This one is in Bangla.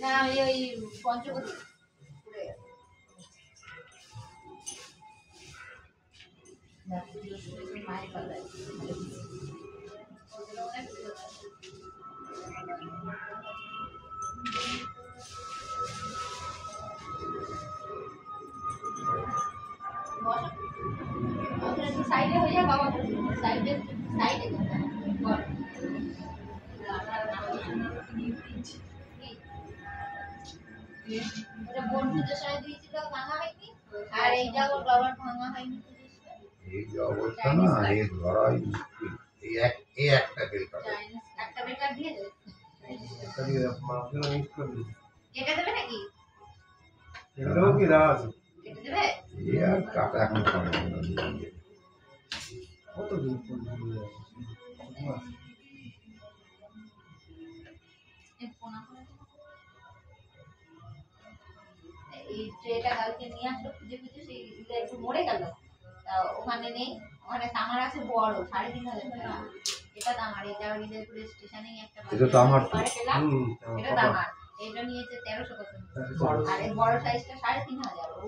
না ওই পঞ্চবতী মায়ের পাল্লায় সাইডে হয়ে যা বাবা সাইডে সাইডে এটা বন্ধুদের সাথে দিয়েছিল ভাঙা হয়নি আর এইটা ওর বাবার ভাঙা হয়নি এই যে অবস্থা না এই ধরাই মুশকিল এই একটা বেল কাটা একটা বেকার দিয়ে দেবে একটা দিয়ে মাছগুলো মিক্স করে দিই কেটে দেবে নাকি এটাও কি রাজ কেটে দেবে এই আর কাটা এখন খাবে না কত দিন পর দিয়ে এই ট্রেটা কালকে নিয়ে আসলো খুঁজে খুঁজে সেই একটু মরে গেল তা ওখানে নেই ওখানে তামার আছে বড় 3,500 টাকা এটা তামার এটা হৃদয়পুর স্টেশনে একটা এটা তামার পেলাম এটা তামার এটা নিয়েছে 1300 কত আর এই বড় সাইজটা 3,500